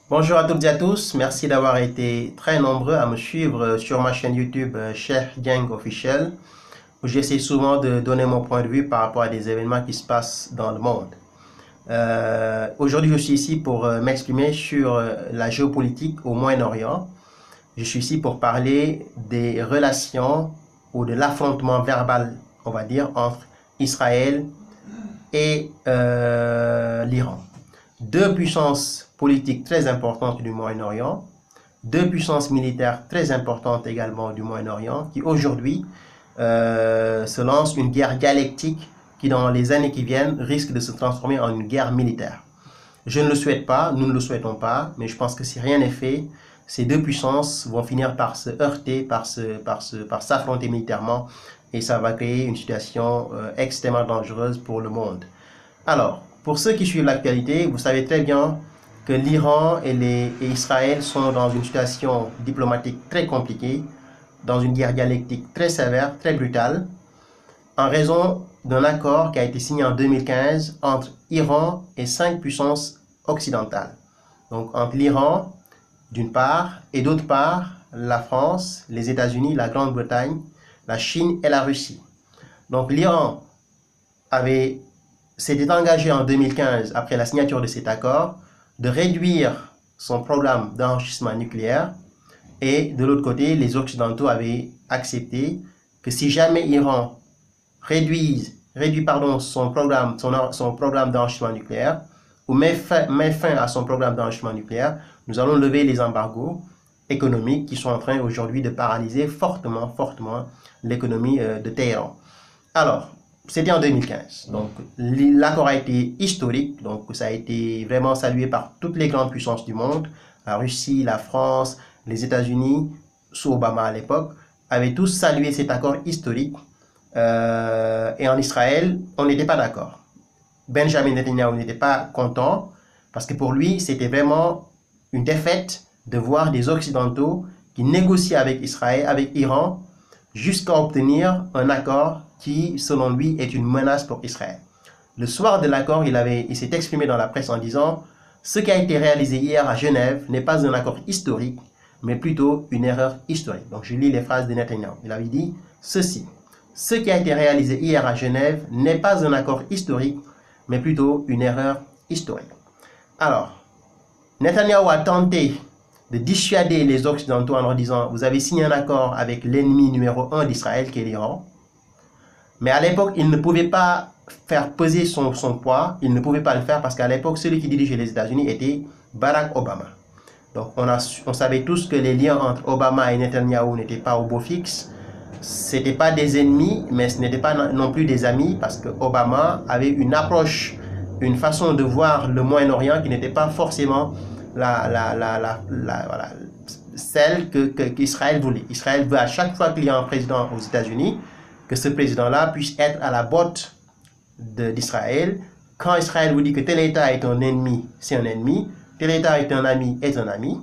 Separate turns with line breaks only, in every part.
Bonjour à toutes et à tous, merci d'avoir été très nombreux à me suivre sur ma chaîne YouTube Cheikh Dieng Officiel, où j'essaie souvent de donner mon point de vue par rapport à des événements qui se passent dans le monde. Aujourd'hui, je suis ici pour m'exprimer sur la géopolitique au Moyen-Orient. Je suis ici pour parler des relations ou de l'affrontement verbal, on va dire, entre Israël et l'Iran. Deux puissances politiques très importantes du Moyen-Orient, deux puissances militaires très importantes également du Moyen-Orient, qui aujourd'hui se lancent une guerre dialectique qui, dans les années qui viennent, risque de se transformer en une guerre militaire. Je ne le souhaite pas, nous ne le souhaitons pas, mais je pense que si rien n'est fait, ces deux puissances vont finir par se heurter, par s'affronter militairement, et ça va créer une situation extrêmement dangereuse pour le monde. Alors, pour ceux qui suivent l'actualité, vous savez très bien que l'Iran et Israël sont dans une situation diplomatique très compliquée, dans une guerre dialectique très sévère, très brutale, en raison d'un accord qui a été signé en 2015 entre Iran et 5 puissances occidentales. Donc entre l'Iran, d'une part, et d'autre part, la France, les États-Unis, la Grande-Bretagne, la Chine et la Russie. Donc l'Iran s'était engagé en 2015, après la signature de cet accord, de réduire son programme d'enrichissement nucléaire, et de l'autre côté, les Occidentaux avaient accepté que si jamais l'Iran réduit son programme d'enrichissement nucléaire, ou met fin à son programme d'enrichissement nucléaire, nous allons lever les embargos économiques qui sont en train aujourd'hui de paralyser fortement l'économie de Téhéran. Alors, c'était en 2015. Donc, l'accord a été historique. Donc, ça a été vraiment salué par toutes les grandes puissances du monde. La Russie, la France, les États-Unis, sous Obama à l'époque, avaient tous salué cet accord historique. Et en Israël, on n'était pas d'accord. Benjamin Netanyahu n'était pas content parce que pour lui, c'était vraiment une défaite de voir des Occidentaux qui négocient avec Israël, avec Iran, jusqu'à obtenir un accord qui, selon lui, est une menace pour Israël. Le soir de l'accord, il s'est exprimé dans la presse en disant « Ce qui a été réalisé hier à Genève n'est pas un accord historique, mais plutôt une erreur historique. » Donc je lis les phrases de Netanyahu. Il avait dit ceci. « Ce qui a été réalisé hier à Genève n'est pas un accord historique, mais plutôt une erreur historique. » Alors, Netanyahu a tenté de dissuader les Occidentaux en leur disant « Vous avez signé un accord avec l'ennemi numéro 1 d'Israël, qui est l'Iran. » Mais à l'époque, il ne pouvait pas faire peser son poids, il ne pouvait pas le faire parce qu'à l'époque, celui qui dirigeait les États-Unis était Barack Obama. Donc on savait tous que les liens entre Obama et Netanyahu n'étaient pas au beau fixe. Ce n'étaient pas des ennemis, mais ce n'étaient pas non plus des amis parce que Obama avait une approche, une façon de voir le Moyen-Orient qui n'était pas forcément celle qu'Israël voulait. Israël veut à chaque fois qu'il y a un président aux États-Unis, que ce président-là puisse être à la botte d'Israël. Quand Israël vous dit que tel État est un ennemi, c'est un ennemi. Tel État est un ami, est un ami.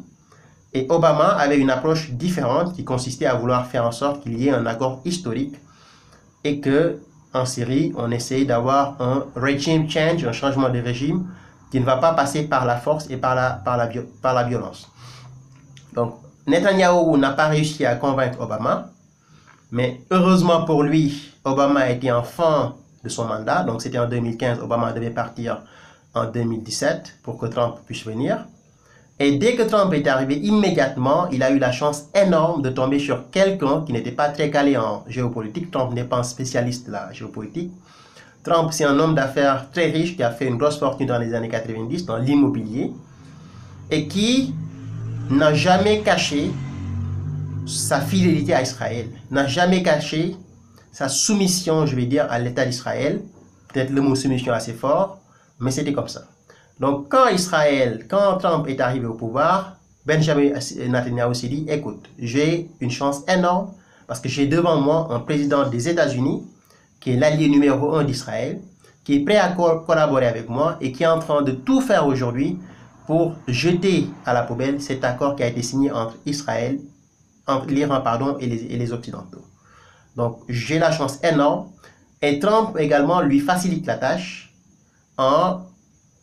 Et Obama avait une approche différente qui consistait à vouloir faire en sorte qu'il y ait un accord historique et que, en Syrie, on essaye d'avoir un regime change, un changement de régime qui ne va pas passer par la force et par la violence. Donc, Netanyahu n'a pas réussi à convaincre Obama. Mais heureusement pour lui, Obama était en fin de son mandat. Donc c'était en 2015, Obama devait partir en 2017 pour que Trump puisse venir. Et dès que Trump est arrivé, immédiatement, il a eu la chance énorme de tomber sur quelqu'un qui n'était pas très calé en géopolitique. Trump n'est pas un spécialiste de la géopolitique. Trump, c'est un homme d'affaires très riche qui a fait une grosse fortune dans les années 90 dans l'immobilier et qui n'a jamais caché sa fidélité à Israël, n'a jamais caché sa soumission, je vais dire, à l'État d'Israël. Peut-être le mot soumission assez fort, mais c'était comme ça. Donc quand Trump est arrivé au pouvoir, Benjamin Netanyahu s'est dit, écoute, j'ai une chance énorme parce que j'ai devant moi un président des États-Unis qui est l'allié numéro 1 d'Israël, qui est prêt à collaborer avec moi et qui est en train de tout faire aujourd'hui pour jeter à la poubelle cet accord qui a été signé entre l'Iran et les Occidentaux. Donc j'ai la chance énorme et Trump également lui facilite la tâche en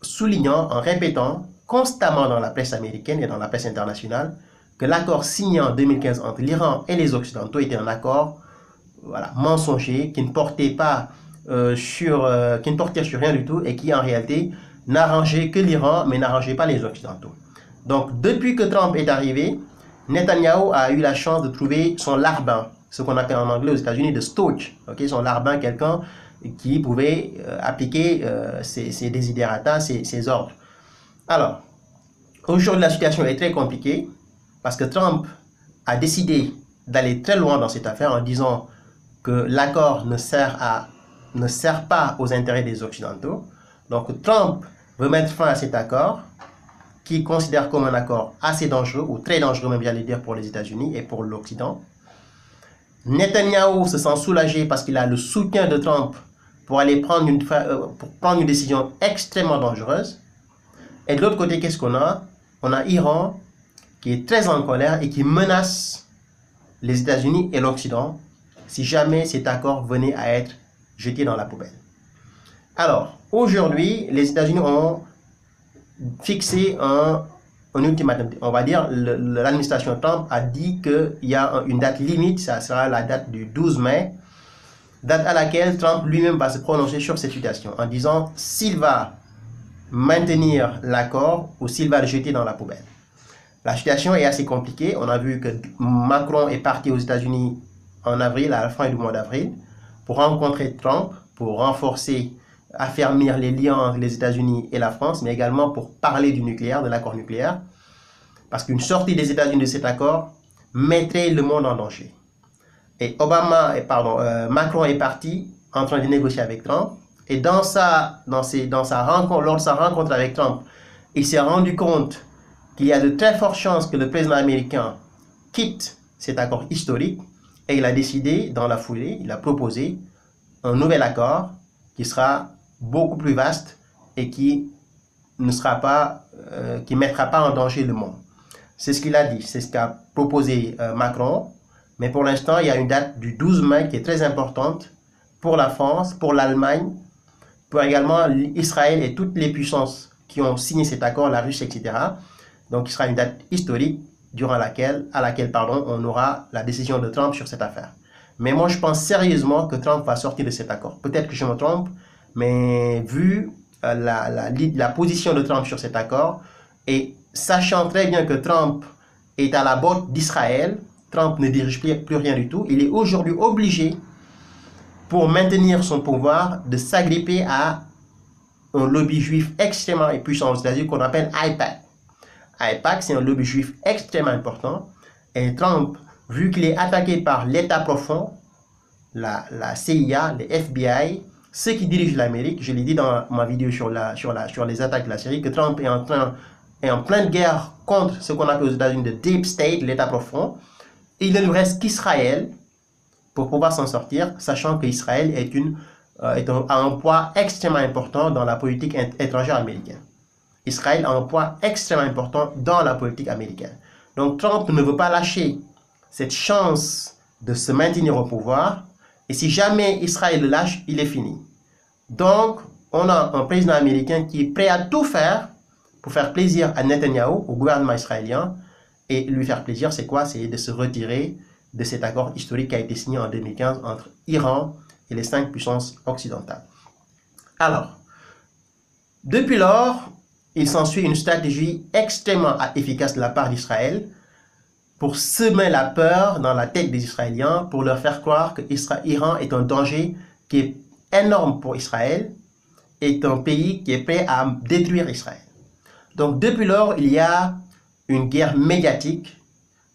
soulignant, en répétant constamment dans la presse américaine et dans la presse internationale que l'accord signé en 2015 entre l'Iran et les Occidentaux était un accord mensonger qui ne portait sur rien du tout et qui en réalité n'arrangeait que l'Iran mais n'arrangeait pas les Occidentaux. Donc depuis que Trump est arrivé, Netanyahou a eu la chance de trouver son larbin, ce qu'on appelle en anglais aux États-Unis de stooge, son larbin, quelqu'un qui pouvait appliquer ses desiderata, ses ordres. Alors, aujourd'hui la situation est très compliquée parce que Trump a décidé d'aller très loin dans cette affaire en disant que l'accord ne sert pas aux intérêts des Occidentaux. Donc Trump veut mettre fin à cet accord qu'il considère comme un accord assez dangereux, ou très dangereux même j'allais dire pour les États-Unis et pour l'Occident. Netanyahou se sent soulagé parce qu'il a le soutien de Trump pour aller prendre une décision extrêmement dangereuse. Et de l'autre côté, qu'est-ce qu'on a? On a Iran qui est très en colère et qui menace les États-Unis et l'Occident si jamais cet accord venait à être jeté dans la poubelle. Alors, aujourd'hui, les États-Unis ont fixé un ultimatum. On va dire, l'administration Trump a dit qu'il y a une date limite, ça sera la date du 12 mai, date à laquelle Trump lui-même va se prononcer sur cette situation, en disant s'il va maintenir l'accord ou s'il va le jeter dans la poubelle. La situation est assez compliquée. On a vu que Macron est parti aux États-Unis en avril, à la fin du mois d'avril, pour rencontrer Trump, pour renforcer, affermir les liens entre les États-Unis et la France, mais également pour parler du nucléaire, de l'accord nucléaire, parce qu'une sortie des États-Unis de cet accord mettrait le monde en danger. Et Macron est parti en train de négocier avec Trump, et lors de sa rencontre avec Trump, il s'est rendu compte qu'il y a de très fortes chances que le président américain quitte cet accord historique, et il a décidé, dans la foulée, il a proposé un nouvel accord qui sera beaucoup plus vaste et qui ne mettra pas en danger le monde. C'est ce qu'il a dit, c'est ce qu'a proposé Macron, mais pour l'instant, il y a une date du 12 mai qui est très importante pour la France, pour l'Allemagne, pour également Israël et toutes les puissances qui ont signé cet accord, la Russie, etc. Donc, il sera une date historique à laquelle on aura la décision de Trump sur cette affaire. Mais moi, je pense sérieusement que Trump va sortir de cet accord. Peut-être que je me trompe, mais vu la position de Trump sur cet accord, et sachant très bien que Trump est à la botte d'Israël, Trump ne dirige plus rien du tout, il est aujourd'hui obligé, pour maintenir son pouvoir, de s'agripper à un lobby juif extrêmement puissant aux États-Unis qu'on appelle AIPAC. AIPAC, c'est un lobby juif extrêmement important. Et Trump, vu qu'il est attaqué par l'État profond, la CIA, les FBI, ceux qui dirigent l'Amérique, je l'ai dit dans ma vidéo sur les attaques de la Syrie, que Trump est en pleine guerre contre ce qu'on appelle aux États-Unis le Deep State, l'État profond. Et il ne lui reste qu'Israël pour pouvoir s'en sortir, sachant qu'Israël a un poids extrêmement important dans la politique étrangère américaine. Israël a un poids extrêmement important dans la politique américaine. Donc Trump ne veut pas lâcher cette chance de se maintenir au pouvoir. Et si jamais Israël le lâche, il est fini. Donc, on a un président américain qui est prêt à tout faire pour faire plaisir à Netanyahou, au gouvernement israélien. Et lui faire plaisir, c'est quoi? C'est de se retirer de cet accord historique qui a été signé en 2015 entre Iran et les 5 puissances occidentales. Alors, depuis lors, il s'ensuit une stratégie extrêmement efficace de la part d'Israël pour semer la peur dans la tête des Israéliens, pour leur faire croire que l'Iran est un danger qui est énorme pour Israël, est un pays qui est prêt à détruire Israël. Donc depuis lors, il y a une guerre médiatique.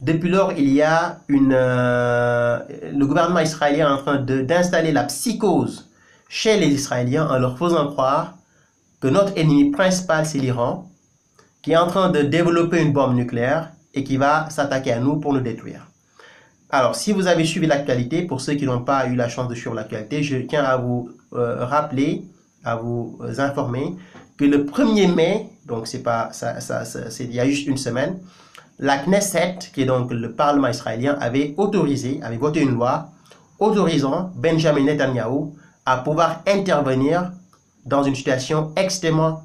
Depuis lors, il y a le gouvernement israélien est en train d'installer la psychose chez les Israéliens en leur faisant croire que notre ennemi principal, c'est l'Iran, qui est en train de développer une bombe nucléaire et qui va s'attaquer à nous pour nous détruire. Alors, si vous avez suivi l'actualité, pour ceux qui n'ont pas eu la chance de suivre l'actualité, je tiens à vous rappeler, à vous informer que le 1er mai, donc c'est il y a juste une semaine, la Knesset, qui est donc le Parlement israélien, avait voté une loi autorisant Benjamin Netanyahou à pouvoir intervenir dans une situation extrêmement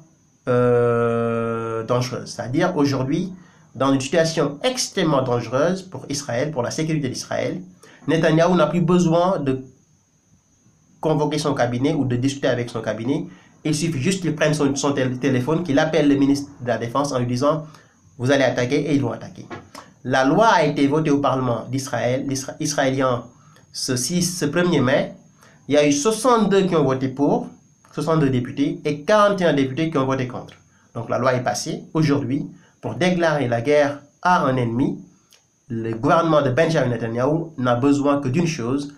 dangereuse. C'est-à-dire aujourd'hui, dans une situation extrêmement dangereuse pour Israël, pour la sécurité d'Israël, Netanyahou n'a plus besoin de convoquer son cabinet ou de discuter avec son cabinet. Il suffit juste qu'il prenne son téléphone, qu'il appelle le ministre de la Défense en lui disant « Vous allez attaquer » et ils vont attaquer. La loi a été votée au Parlement d'Israël, les Israéliens, ce 1er mai. Il y a eu 62 qui ont voté pour, 62 députés, et 41 députés qui ont voté contre. Donc la loi est passée aujourd'hui pour déclarer la guerre à un ennemi. Le gouvernement de Benjamin Netanyahou n'a besoin que d'une chose,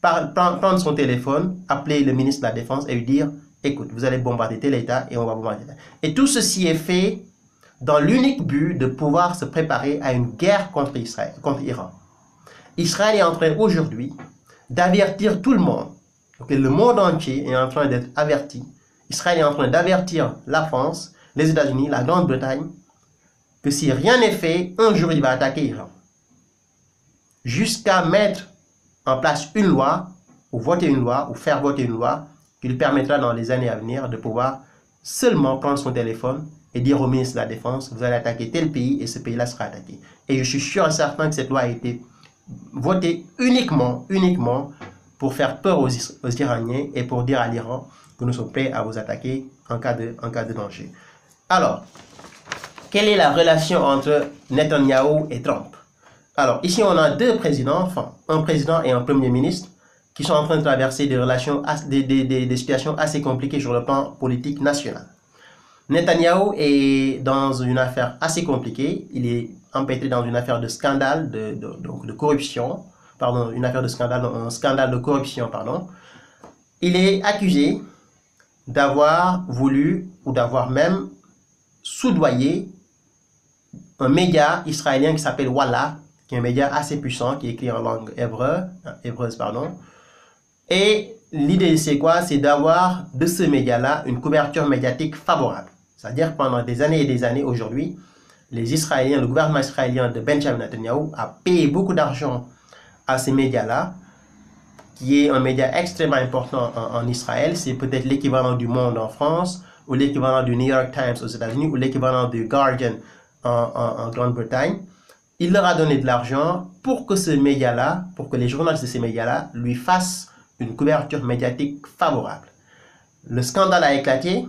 prendre son téléphone, appeler le ministre de la Défense et lui dire « Écoute, vous allez bombarder tel État et on va bombarder tel État. » Et tout ceci est fait dans l'unique but de pouvoir se préparer à une guerre contre Israël, contre l'Iran. Israël est en train aujourd'hui d'avertir tout le monde. Donc, le monde entier est en train d'être averti. Israël est en train d'avertir la France, les États-Unis, la Grande-Bretagne, que si rien n'est fait, un jour il va attaquer l'Iran. Jusqu'à mettre en place une loi, ou voter une loi, ou faire voter une loi, qui lui permettra dans les années à venir de pouvoir seulement prendre son téléphone et dire au ministre de la Défense, vous allez attaquer tel pays et ce pays-là sera attaqué. Et je suis sûr et certain que cette loi a été votée uniquement pour faire peur aux Iraniens et pour dire à l'Iran que nous sommes prêts à vous attaquer en cas de danger. Alors, quelle est la relation entre Netanyahou et Trump? Alors, ici on a deux présidents, enfin, un président et un premier ministre, qui sont en train de traverser des situations assez compliquées sur le plan politique national. Netanyahou est dans une affaire assez compliquée. Il est empêtré dans une affaire de scandale de corruption. Pardon, une affaire de scandale, un scandale de corruption, pardon. Il est accusé d'avoir voulu ou d'avoir même soudoyé un média israélien qui s'appelle Walla, qui est un média assez puissant, qui est écrit en langue hébreuse, pardon. Et l'idée, c'est quoi? C'est d'avoir de ce média-là une couverture médiatique favorable. C'est-à-dire pendant des années et des années, aujourd'hui, les Israéliens, le gouvernement israélien de Benjamin Netanyahou a payé beaucoup d'argent à ces médias-là, qui est un média extrêmement important en Israël. C'est peut-être l'équivalent du Monde en France, ou l'équivalent du New York Times aux États-Unis, ou l'équivalent du Guardian en Grande-Bretagne. Il leur a donné de l'argent pour que ce média-là, pour que les journalistes de ces médias-là lui fassent une couverture médiatique favorable. Le scandale a éclaté.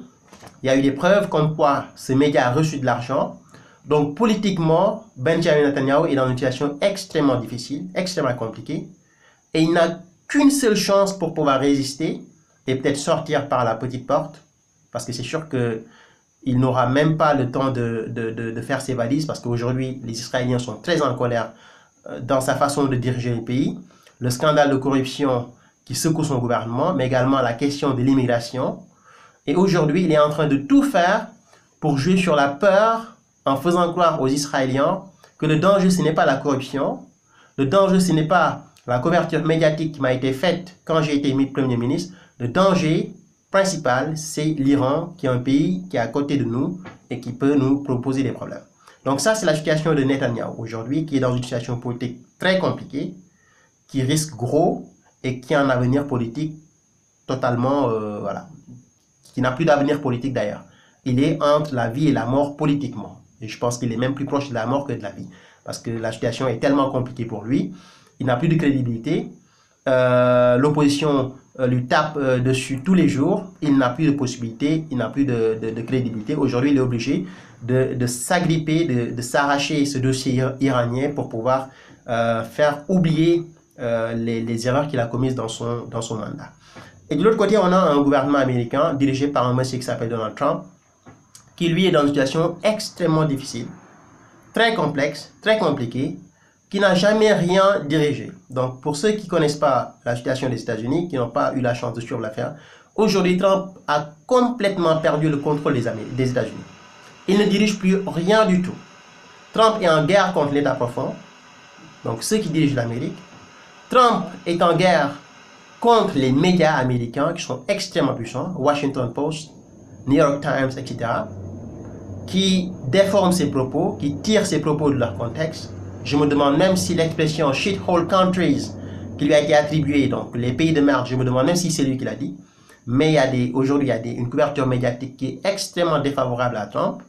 Il y a eu des preuves comme quoi ce média a reçu de l'argent. Donc politiquement, Benjamin Netanyahou est dans une situation extrêmement difficile, extrêmement compliquée. Et il n'a qu'une seule chance pour pouvoir résister et peut-être sortir par la petite porte. Parce que c'est sûr qu'il n'aura même pas le temps de faire ses valises. Parce qu'aujourd'hui, les Israéliens sont très en colère dans sa façon de diriger le pays. Le scandale de corruption qui secoue son gouvernement, mais également la question de l'immigration. Et aujourd'hui, il est en train de tout faire pour jouer sur la peur en faisant croire aux Israéliens que le danger, ce n'est pas la corruption. Le danger, ce n'est pas la couverture médiatique qui m'a été faite quand j'ai été mis Premier ministre. Le danger principal, c'est l'Iran, qui est un pays qui est à côté de nous et qui peut nous proposer des problèmes. Donc ça, c'est la situation de Netanyahou aujourd'hui, qui est dans une situation politique très compliquée, qui risque gros et qui a un avenir politique totalement, voilà, qui n'a plus d'avenir politique d'ailleurs. Il est entre la vie et la mort politiquement. Et je pense qu'il est même plus proche de la mort que de la vie. Parce que la situation est tellement compliquée pour lui. Il n'a plus de crédibilité. L'opposition lui tape dessus tous les jours. Il n'a plus de possibilité, il n'a plus de crédibilité. Aujourd'hui, il est obligé de s'agripper, de s'arracher ce dossier iranien pour pouvoir faire oublier les erreurs qu'il a commises dans son mandat. Et de l'autre côté, on a un gouvernement américain dirigé par un monsieur qui s'appelle Donald Trump, qui lui est dans une situation extrêmement difficile, très complexe, très compliquée, qui n'a jamais rien dirigé. Donc pour ceux qui ne connaissent pas la situation des États-Unis, qui n'ont pas eu la chance de suivre l'affaire, aujourd'hui Trump a complètement perdu le contrôle des États-Unis. Il ne dirige plus rien du tout. Trump est en guerre contre l'État profond, donc ceux qui dirigent l'Amérique. Trump est en guerre contre les médias américains qui sont extrêmement puissants, Washington Post, New York Times, etc., qui déforment ses propos, qui tirent ses propos de leur contexte. Je me demande même si l'expression shithole countries qui lui a été attribuée, donc les pays de merde, je me demande même si c'est lui qui l'a dit. Mais aujourd'hui, il y a une couverture médiatique qui est extrêmement défavorable à Trump.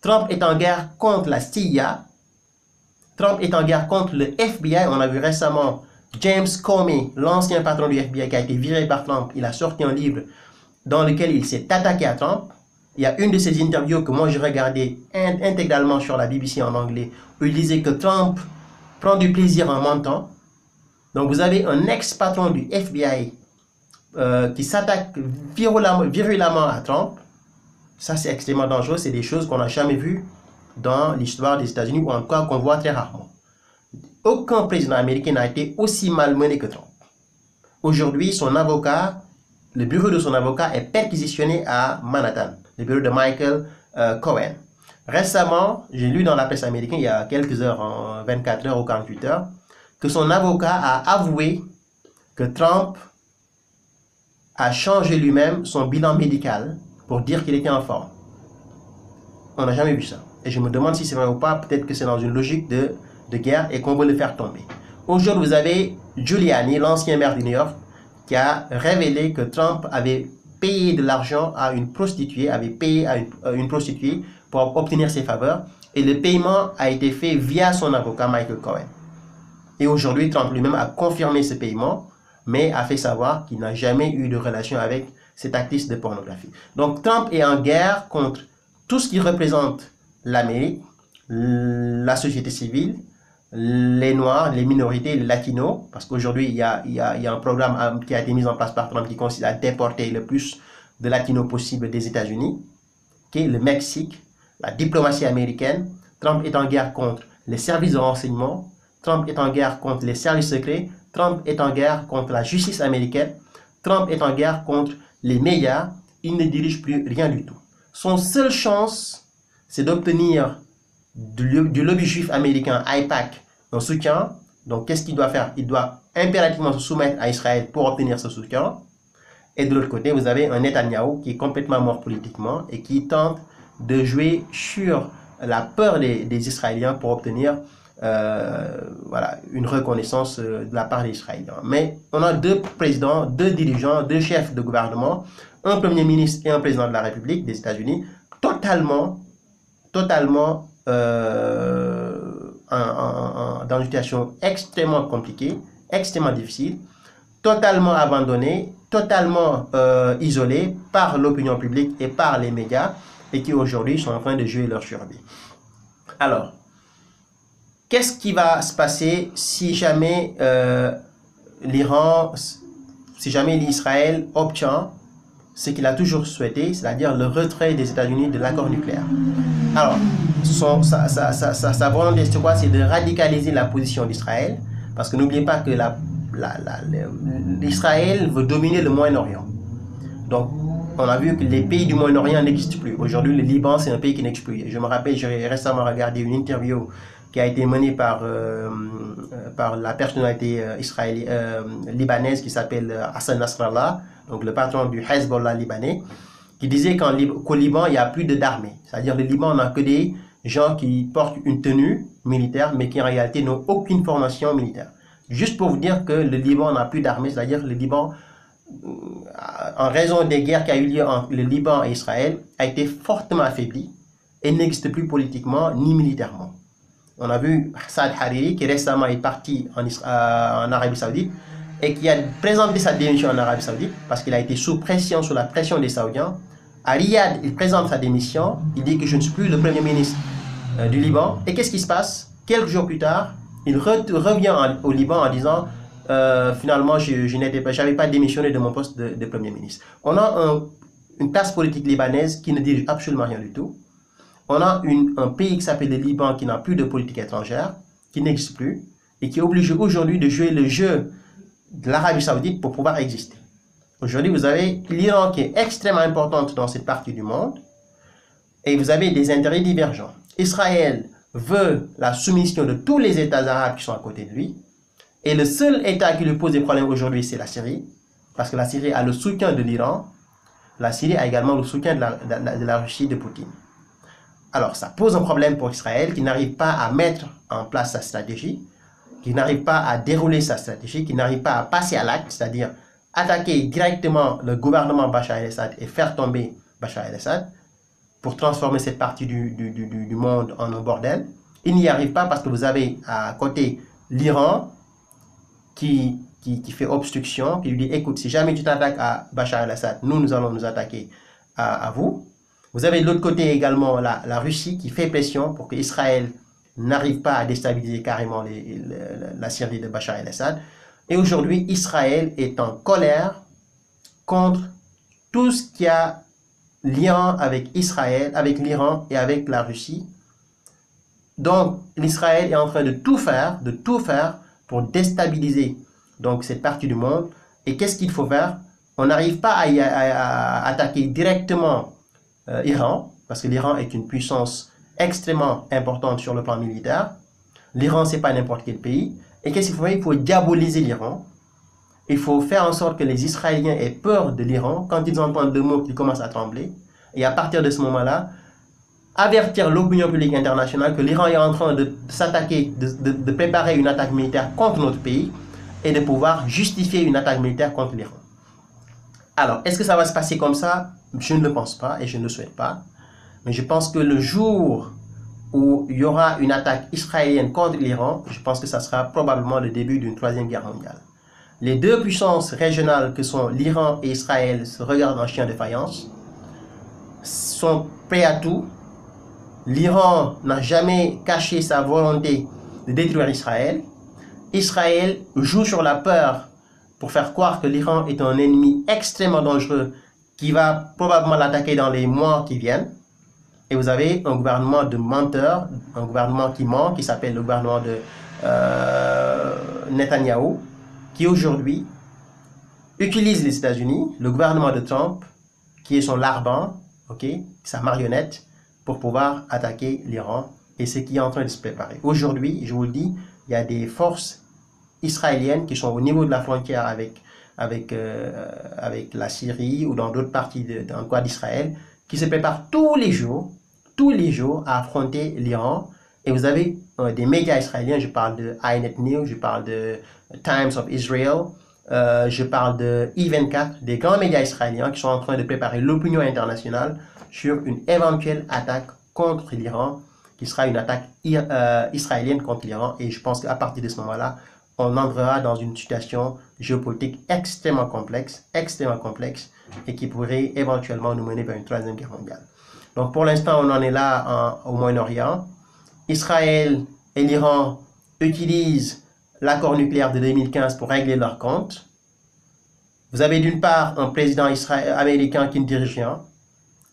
Trump est en guerre contre la CIA. Trump est en guerre contre le FBI. On a vu récemment James Comey, l'ancien patron du FBI qui a été viré par Trump. Il a sorti un livre dans lequel il s'est attaqué à Trump. Il y a une de ses interviews que moi j'ai regardé intégralement sur la BBC en anglais, où il disait que Trump prend du plaisir en mentant. Donc vous avez un ex-patron du FBI qui s'attaque virulemment à Trump. Ça c'est extrêmement dangereux, c'est des choses qu'on n'a jamais vues dans l'histoire des États-Unis, ou en tout cas qu'on voit très rarement. Aucun président américain n'a été aussi malmené que Trump. Aujourd'hui, son avocat, le bureau de son avocat est perquisitionné à Manhattan, le bureau de Michael Cohen. Récemment, j'ai lu dans la presse américaine, il y a quelques heures, en 24 heures ou 48 heures, que son avocat a avoué que Trump a changé lui-même son bilan médical pour dire qu'il était en forme. On n'a jamais vu ça. Et je me demande si c'est vrai ou pas, peut-être que c'est dans une logique de guerre et qu'on veut le faire tomber. Aujourd'hui, vous avez Giuliani, l'ancien maire de New York, qui a révélé que Trump avait payé de l'argent à une prostituée, avait payé à une prostituée pour obtenir ses faveurs, et le paiement a été fait via son avocat Michael Cohen. Et aujourd'hui, Trump lui-même a confirmé ce paiement, mais a fait savoir qu'il n'a jamais eu de relation avec cette actrice de pornographie. Donc Trump est en guerre contre tout ce qui représente l'Amérique, la société civile, les Noirs, les minorités, les Latinos, parce qu'aujourd'hui, il y a un programme qui a été mis en place par Trump qui consiste à déporter le plus de Latinos possible des États-Unis, qui est le Mexique, la diplomatie américaine. Trump est en guerre contre les services de renseignement, Trump est en guerre contre les services secrets, Trump est en guerre contre la justice américaine, Trump est en guerre contre les médias. Il ne dirige plus rien du tout. Son seule chance, c'est d'obtenir du lobby juif américain, AIPAC, un soutien. Donc, qu'est-ce qu'il doit faire? Il doit impérativement se soumettre à Israël pour obtenir ce soutien. Et de l'autre côté, vous avez un Netanyahou qui est complètement mort politiquement et qui tente de jouer sur la peur des Israéliens pour obtenir voilà, une reconnaissance de la part des Israéliens. Mais on a deux présidents, deux dirigeants, deux chefs de gouvernement, un premier ministre et un président de la République des États-Unis, totalement dans une situation extrêmement compliquée, extrêmement difficile, totalement abandonnés, totalement isolés par l'opinion publique et par les médias, et qui aujourd'hui sont en train de jouer leur survie. Alors, qu'est-ce qui va se passer si jamais l'Israël obtient ce qu'il a toujours souhaité, c'est-à-dire le retrait des États-Unis de l'accord nucléaire? Alors, sa volonté, c'est quoi? C'est de radicaliser la position d'Israël, parce que n'oubliez pas que l'Israël veut dominer le Moyen-Orient. Donc, on a vu que les pays du Moyen-Orient n'existent plus. Aujourd'hui, le Liban, c'est un pays qui n'existe plus. Je me rappelle, j'ai récemment regardé une interview qui a été menée par la personnalité libanaise qui s'appelle Hassan Nasrallah, donc le patron du Hezbollah libanais, qui disait qu'au Liban, il n'y a plus d'armée. C'est-à-dire le Liban n'a que des gens qui portent une tenue militaire, mais qui en réalité n'ont aucune formation militaire. Juste pour vous dire que le Liban n'a plus d'armée, c'est-à-dire le Liban, en raison des guerres qui ont eu lieu entre le Liban et Israël, a été fortement affaibli et n'existe plus politiquement ni militairement. On a vu Saad Hariri qui récemment est parti en Arabie Saoudite et qui a présenté sa démission en Arabie Saoudite parce qu'il a été sous la pression des Saoudiens. À Riyad, il présente sa démission, il dit que je ne suis plus le premier ministre du Liban. Et qu'est-ce qui se passe? Quelques jours plus tard, il revient au Liban en disant finalement, je n'avais pas démissionné de mon poste de premier ministre. On a une classe politique libanaise qui ne dirige absolument rien du tout. On a un pays qui s'appelle le Liban qui n'a plus de politique étrangère, qui n'existe plus, et qui est obligé aujourd'hui de jouer le jeu de l'Arabie Saoudite pour pouvoir exister. Aujourd'hui, vous avez l'Iran qui est extrêmement importante dans cette partie du monde, et vous avez des intérêts divergents. Israël veut la soumission de tous les États arabes qui sont à côté de lui, et le seul État qui lui pose des problèmes aujourd'hui, c'est la Syrie, parce que la Syrie a le soutien de l'Iran, la Syrie a également le soutien de la Russie de Poutine. Alors, ça pose un problème pour Israël qui n'arrive pas à mettre en place sa stratégie, qui n'arrive pas à dérouler sa stratégie, qui n'arrive pas à passer à l'acte, c'est-à-dire attaquer directement le gouvernement Bachar el-Assad et faire tomber Bachar el-Assad. pour transformer cette partie du monde en un bordel. Il n'y arrive pas parce que vous avez à côté l'Iran qui fait obstruction, qui lui dit, écoute, si jamais tu t'attaques à Bachar el-Assad, nous allons nous attaquer à vous. Vous avez de l'autre côté également la Russie qui fait pression pour que Israël n'arrive pas à déstabiliser carrément la Syrie de Bachar el-Assad. Et aujourd'hui, Israël est en colère contre tout ce qui a lien avec Israël, avec l'Iran et avec la Russie. Donc, l'Israël est en train de tout faire pour déstabiliser donc cette partie du monde. Et qu'est-ce qu'il faut faire? On n'arrive pas à attaquer directement Iran, parce que l'Iran est une puissance extrêmement importante sur le plan militaire. L'Iran, c'est pas n'importe quel pays. Et qu'est-ce qu'il faut faire? Il faut diaboliser l'Iran. Il faut faire en sorte que les Israéliens aient peur de l'Iran. Quand ils entendent le mot, ils commencent à trembler. Et à partir de ce moment-là, avertir l'opinion publique internationale que l'Iran est en train de s'attaquer, de préparer une attaque militaire contre notre pays et de pouvoir justifier une attaque militaire contre l'Iran. Alors, est-ce que ça va se passer comme ça? Je ne le pense pas et je ne le souhaite pas. Mais je pense que le jour où il y aura une attaque israélienne contre l'Iran, je pense que ça sera probablement le début d'une troisième guerre mondiale. Les deux puissances régionales que sont l'Iran et Israël se regardent en chien de faïence, sont prêts à tout. L'Iran n'a jamais caché sa volonté de détruire Israël. Israël joue sur la peur pour faire croire que l'Iran est un ennemi extrêmement dangereux qui va probablement l'attaquer dans les mois qui viennent. Et vous avez un gouvernement de menteurs, un gouvernement qui ment, qui s'appelle le gouvernement de Netanyahou, qui aujourd'hui utilise les États-Unis, le gouvernement de Trump, qui est son larbin, sa marionnette, pour pouvoir attaquer l'Iran. Et c'est qui est en train de se préparer. Aujourd'hui, je vous le dis, il y a des forces israéliennes qui sont au niveau de la frontière avec la Syrie ou dans d'autres parties d'Israël, qui se préparent tous les jours à affronter l'Iran. Et vous avez des médias israéliens, je parle de iNet News, je parle de Times of Israel, je parle de I24, des grands médias israéliens qui sont en train de préparer l'opinion internationale sur une éventuelle attaque contre l'Iran, qui sera une attaque israélienne contre l'Iran. Et je pense qu'à partir de ce moment-là, on entrera dans une situation géopolitique extrêmement complexe, et qui pourrait éventuellement nous mener vers une troisième guerre mondiale. Donc pour l'instant, on en est là au Moyen-Orient. Israël et l'Iran utilisent l'accord nucléaire de 2015 pour régler leurs comptes. Vous avez d'une part un président américain qui ne dirige rien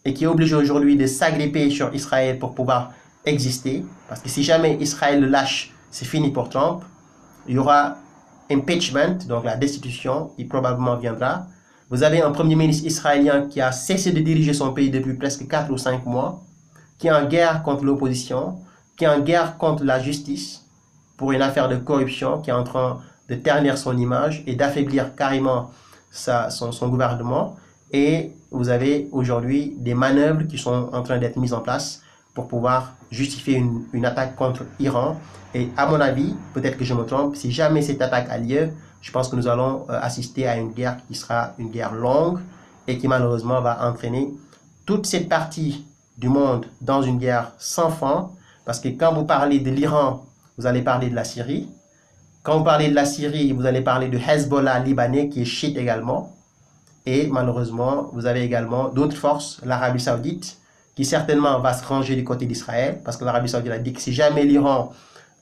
et qui est obligé aujourd'hui de s'agripper sur Israël pour pouvoir exister. Parce que si jamais Israël le lâche, c'est fini pour Trump. Il y aura impeachment, donc la destitution, il probablement viendra. Vous avez un premier ministre israélien qui a cessé de diriger son pays depuis presque 4 ou 5 mois, qui est en guerre contre l'opposition, qui est en guerre contre la justice pour une affaire de corruption, qui est en train de ternir son image et d'affaiblir carrément son gouvernement. Et vous avez aujourd'hui des manœuvres qui sont en train d'être mises en place pour pouvoir justifier une attaque contre l'Iran. Et à mon avis, peut-être que je me trompe, si jamais cette attaque a lieu, je pense que nous allons assister à une guerre qui sera une guerre longue et qui malheureusement va entraîner toute cette partie du monde dans une guerre sans fin. Parce que quand vous parlez de l'Iran, vous allez parler de la Syrie. Quand vous parlez de la Syrie, vous allez parler de Hezbollah libanais qui est chiite également. Et malheureusement, vous avez également d'autres forces, l'Arabie Saoudite, qui certainement va se ranger du côté d'Israël. Parce que l'Arabie Saoudite a dit que si jamais l'Iran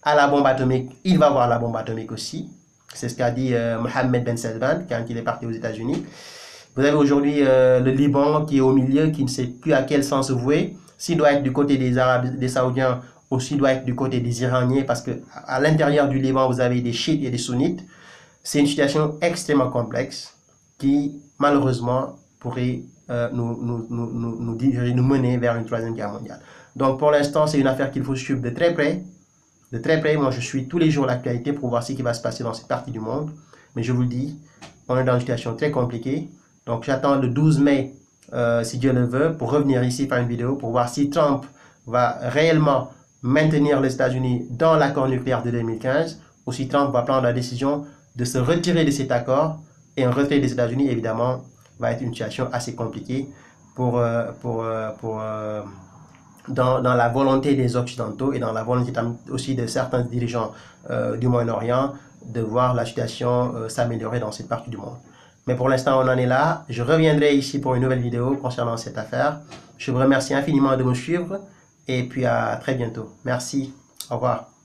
a la bombe atomique, il va avoir la bombe atomique aussi. C'est ce qu'a dit Mohammed Ben Salman quand il est parti aux États-Unis. Vous avez aujourd'hui le Liban qui est au milieu, qui ne sait plus à quel sens se vouer. S'il doit être du côté des Arabes, des Saoudiens, ou s'il doit être du côté des Iraniens, parce qu'à l'intérieur du Liban, vous avez des chiites et des sunnites. C'est une situation extrêmement complexe qui, malheureusement, pourrait nous mener vers une troisième guerre mondiale. Donc, pour l'instant, c'est une affaire qu'il faut suivre de très près. De très près, moi je suis tous les jours l'actualité pour voir ce qui va se passer dans cette partie du monde. Mais je vous le dis, on est dans une situation très compliquée. Donc j'attends le 12 mai, si Dieu le veut, pour revenir ici faire une vidéo pour voir si Trump va réellement maintenir les États-Unis dans l'accord nucléaire de 2015 ou si Trump va prendre la décision de se retirer de cet accord. Et un retrait des États-Unis, évidemment, va être une situation assez compliquée dans la volonté des Occidentaux et dans la volonté aussi de certains dirigeants du Moyen-Orient de voir la situation s'améliorer dans cette partie du monde. Mais pour l'instant, on en est là. Je reviendrai ici pour une nouvelle vidéo concernant cette affaire. Je vous remercie infiniment de me suivre et puis à très bientôt. Merci. Au revoir.